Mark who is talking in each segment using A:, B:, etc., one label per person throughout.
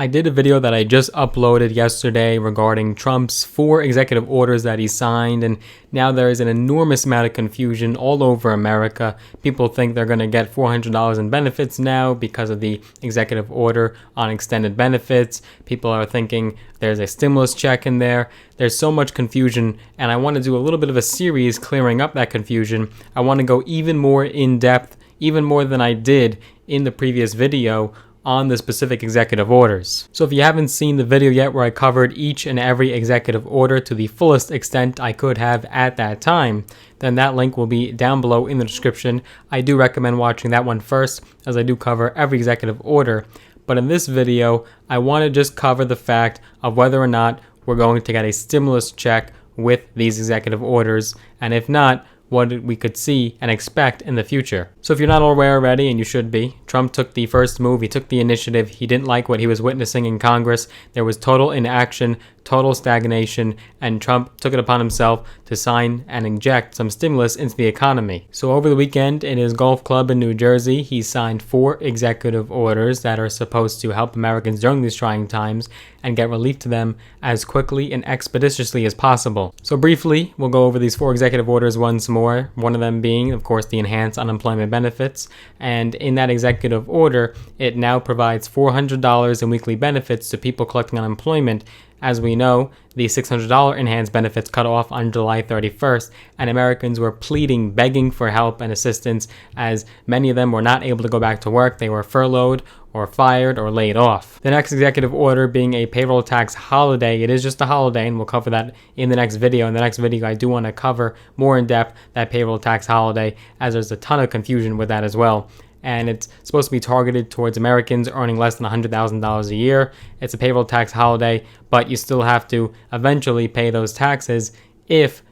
A: I did a video that I just uploaded yesterday regarding Trump's 4 executive orders that he signed, and now there is an enormous amount of confusion all over America. People think they're going to get $400 in benefits now because of the executive order on extended benefits. People are thinking there's a stimulus check in there. There's so much confusion, and I want to do a little bit of a series clearing up that confusion. I want to go even more in depth, even more than I did in the previous video, on the specific executive orders. So if you haven't seen the video yet where I covered each and every executive order to the fullest extent I could have at that time, then that link will be down below in the description. I do recommend watching that one first, as I do cover every executive order. But in this video, I want to just cover the fact of whether or not we're going to get a stimulus check with these executive orders, and if not, what we could see and expect in the future. So if you're not aware already, and you should be, Trump took the first move, he took the initiative, he didn't like what he was witnessing in Congress. There was total inaction, total stagnation, and Trump took it upon himself to sign and inject some stimulus into the economy. So over the weekend in his golf club in New Jersey, he signed 4 executive orders that are supposed to help Americans during these trying times and get relief to them as quickly and expeditiously as possible. So briefly, we'll go over these 4 executive orders once more, one of them being, of course, the enhanced unemployment benefits. And in that executive order, it now provides $400 in weekly benefits to people collecting unemployment. As we know, the $600 enhanced benefits cut off on July 31st, and Americans were pleading, begging for help and assistance, as many of them were not able to go back to work. They were furloughed or fired or laid off. The next executive order being a payroll tax holiday. It is just a holiday, and we'll cover that in the next video. In the next video, I do want to cover more in depth that payroll tax holiday, as there's a ton of confusion with that as well. And it's supposed to be targeted towards Americans earning less than $100,000 a year. It's a payroll tax holiday, but you still have to eventually pay those taxes if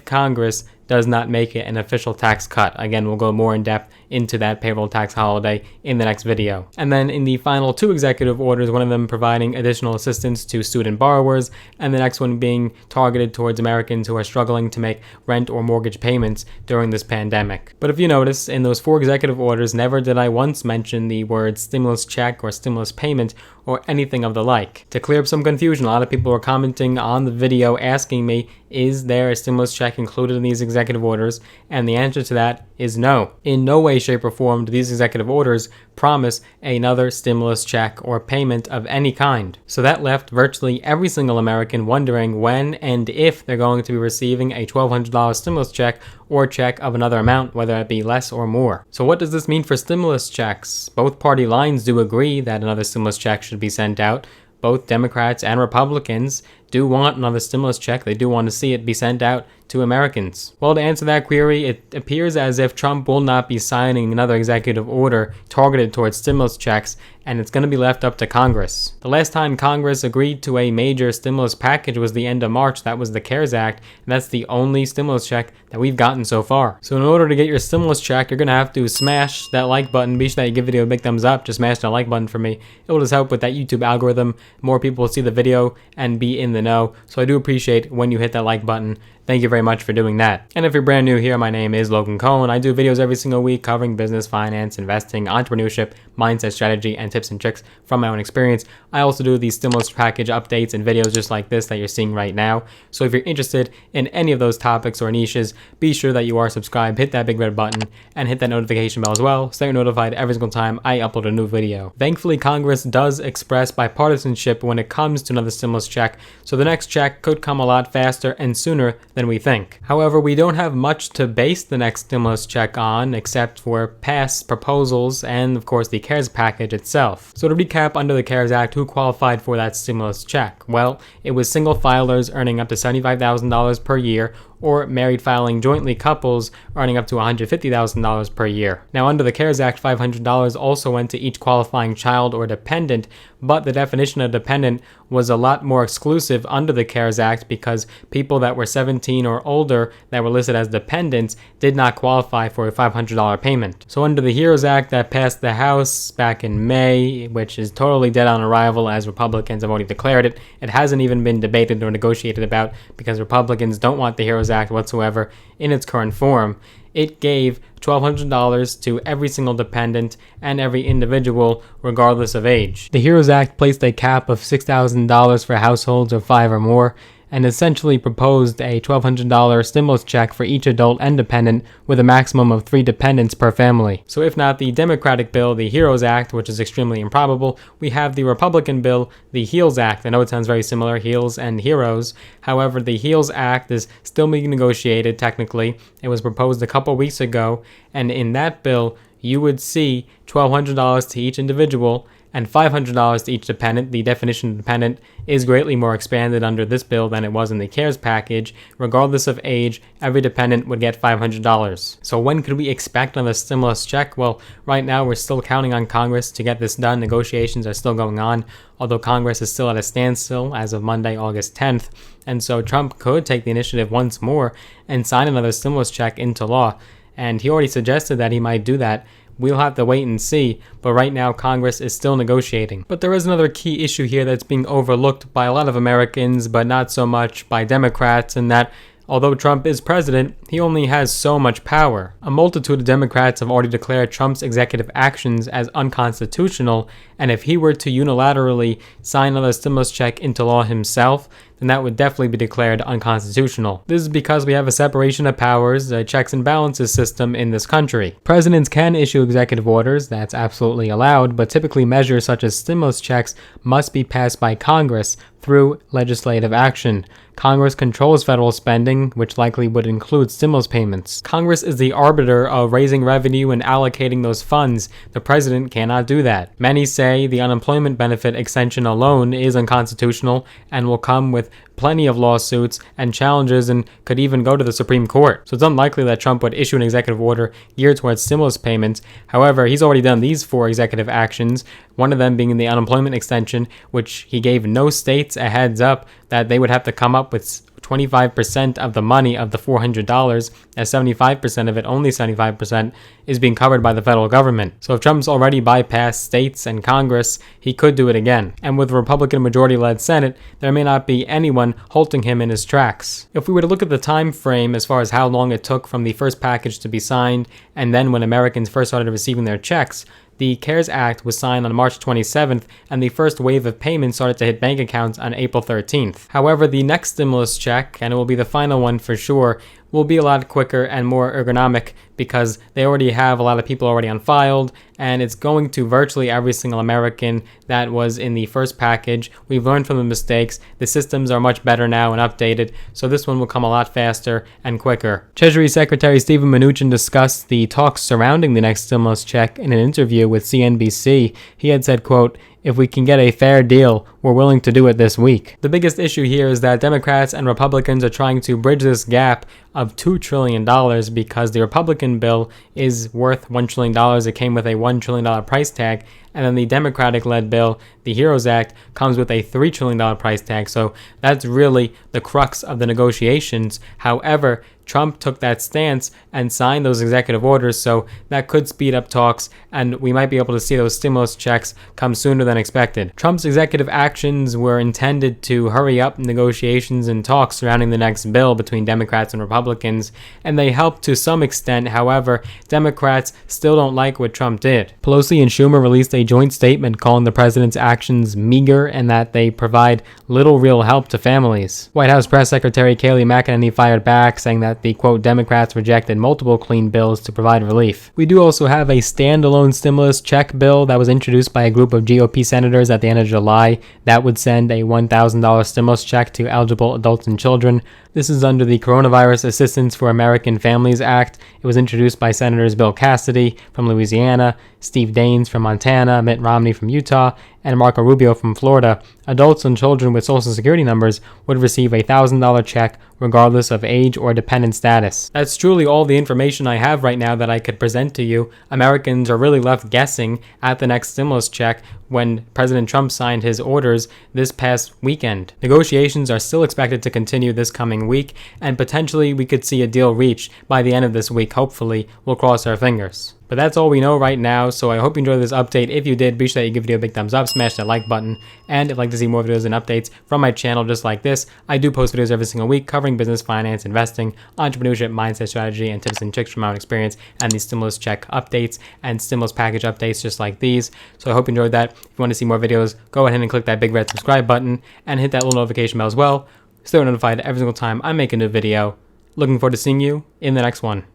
A: Congress does not make it an official tax cut. Again, we'll go more in depth into that payroll tax holiday in the next video. And then in the final 2 executive orders, one of them providing additional assistance to student borrowers, and the next one being targeted towards Americans who are struggling to make rent or mortgage payments during this pandemic. But if you notice, in those 4 executive orders, never did I once mention the word stimulus check or stimulus payment or anything of the like. To clear up some confusion, a lot of people were commenting on the video asking me, is there a stimulus check included in these executive orders? And the answer to that is no. In no way, shape, or form do these executive orders promise another stimulus check or payment of any kind. So that left virtually every single American wondering when and if they're going to be receiving a $1,200 stimulus check or check of another amount, whether it be less or more. So what does this mean for stimulus checks? Both party lines do agree that another stimulus check should be sent out. Both Democrats and Republicans do want another stimulus check. They do want to see it be sent out to Americans. Well, to answer that query, it appears as if Trump will not be signing another executive order targeted towards stimulus checks, and it's going to be left up to Congress. The last time Congress agreed to a major stimulus package was the end of March. That was the CARES Act, and that's the only stimulus check that we've gotten so far. So in order to get your stimulus check, you're going to have to smash that like button. Be sure that you give the video a big thumbs up. Just smash that like button for me. It will just help with that YouTube algorithm. More people will see the video and be in the know. So I do appreciate when you hit that like button. Thank you very much for doing that. And if you're brand new here, my name is Logan Cohen. I do videos every single week covering business, finance, investing, entrepreneurship, mindset, strategy, and tips and tricks from my own experience. I also do these stimulus package updates and videos just like this that you're seeing right now. So if you're interested in any of those topics or niches, be sure that you are subscribed, hit that big red button, and hit that notification bell as well, so you're notified every single time I upload a new video. Thankfully, Congress does express bipartisanship when it comes to another stimulus check, so the next check could come a lot faster and sooner than we think. However, we don't have much to base the next stimulus check on except for past proposals and, of course, the CARES package itself. So to recap, under the CARES Act, who qualified for that stimulus check? Well, it was single filers earning up to $75,000 per year, or married filing jointly couples earning up to $150,000 per year. Now, under the CARES Act, $500 also went to each qualifying child or dependent, but the definition of dependent was a lot more exclusive under the CARES Act because people that were 17 or older that were listed as dependents did not qualify for a $500 payment. So under the HEROES Act that passed the House back in May, which is totally dead on arrival as Republicans have already declared it, it hasn't even been debated or negotiated about because Republicans don't want the HEROES Act whatsoever in its current form. it gave $1,200 to every single dependent and every individual, regardless of age. The HEROES Act placed a cap of $6,000 for households of 5 or more, and essentially proposed a $1,200 stimulus check for each adult and dependent, with a maximum of 3 dependents per family. So if not the Democratic bill, the HEROES Act, which is extremely improbable, we have the Republican bill, the HEALS Act. I know it sounds very similar, HEALS and HEROES. However, the HEALS Act is still being negotiated technically. It was proposed a couple weeks ago, and in that bill, you would see $1,200 to each individual and $500 to each dependent. The definition of dependent is greatly more expanded under this bill than it was in the CARES package. Regardless of age, every dependent would get $500. So when could we expect another stimulus check? Well, right now we're still counting on Congress to get this done. Negotiations are still going on, although Congress is still at a standstill as of Monday, August 10th. And so Trump could take the initiative once more and sign another stimulus check into law. And he already suggested that he might do that. We'll have to wait and see, but right now Congress is still negotiating. But there is another key issue here that's being overlooked by a lot of Americans, but not so much by Democrats, and that although Trump is president, he only has so much power. A multitude of Democrats have already declared Trump's executive actions as unconstitutional, and if he were to unilaterally sign another stimulus check into law himself, then that would definitely be declared unconstitutional. This is because we have a separation of powers, a checks and balances system in this country. Presidents can issue executive orders, that's absolutely allowed, but typically measures such as stimulus checks must be passed by Congress through legislative action. Congress controls federal spending, which likely would include stimulus payments. Congress is the arbiter of raising revenue and allocating those funds. The president cannot do that. Many say the unemployment benefit extension alone is unconstitutional and will come with plenty of lawsuits and challenges and could even go to the Supreme Court. So it's unlikely that Trump would issue an executive order geared towards stimulus payments. However, he's already done these 4 executive actions, one of them being the unemployment extension, which he gave no states a heads up that they would have to come up with 25% of the money of the $400, as 75% of it, only 75%, is being covered by the federal government. So if Trump's already bypassed states and Congress, he could do it again. And with a Republican majority-led Senate, there may not be anyone halting him in his tracks. If we were to look at the time frame as far as how long it took from the first package to be signed, and then when Americans first started receiving their checks, the CARES Act was signed on March 27th, and the first wave of payments started to hit bank accounts on April 13th. However, the next stimulus check, and it will be the final one for sure, will be a lot quicker and more ergonomic because they already have a lot of people already on file, and it's going to virtually every single American that was in the first package. We've learned from the mistakes. The systems are much better now and updated, so this one will come a lot faster and quicker. Treasury Secretary Steven Mnuchin discussed the talks surrounding the next stimulus check in an interview with CNBC. He had said, quote, "If we can get a fair deal, we're willing to do it this week." The biggest issue here is that Democrats and Republicans are trying to bridge this gap of $2 trillion because the Republican bill is worth $1 trillion. It came with a $1 trillion price tag. And then the Democratic-led bill, the HEROES Act, comes with a $3 trillion price tag. So that's really the crux of the negotiations. However, Trump took that stance and signed those executive orders, so that could speed up talks, and we might be able to see those stimulus checks come sooner than expected. Trump's executive actions were intended to hurry up negotiations and talks surrounding the next bill between Democrats and Republicans, and they helped to some extent. However, Democrats still don't like what Trump did. Pelosi and Schumer released a joint statement calling the president's actions meager and that they provide little real help to families. White House Press Secretary Kayleigh McEnany fired back, saying that the, quote, Democrats rejected multiple clean bills to provide relief. We do also have a standalone stimulus check bill that was introduced by a group of GOP senators at the end of July that would send a $1,000 stimulus check to eligible adults and children. This is under the Coronavirus Assistance for American Families Act. It was introduced by Senators Bill Cassidy from Louisiana, Steve Daines from Montana, Mitt Romney from Utah, and Marco Rubio from Florida. Adults and children with Social Security numbers would receive a $1,000 check regardless of age or dependent status. That's truly all the information I have right now that I could present to you. Americans are really left guessing at the next stimulus check when President Trump signed his orders this past weekend. Negotiations are still expected to continue this coming coming week, and potentially we could see a deal reached by the end of this week. Hopefully, we'll cross our fingers. But that's all we know right now, so I hope you enjoyed this update. If you did, be sure that you give the video a big thumbs up, smash that like button, and if you'd like to see more videos and updates from my channel just like this, I do post videos every single week covering business, finance, investing, entrepreneurship, mindset, strategy, and tips and tricks from my own experience, and these stimulus check updates and stimulus package updates just like these. So I hope you enjoyed that. If you want to see more videos, go ahead and click that big red subscribe button and hit that little notification bell as well, so you're notified every single time I make a new video. Looking forward to seeing you in the next one.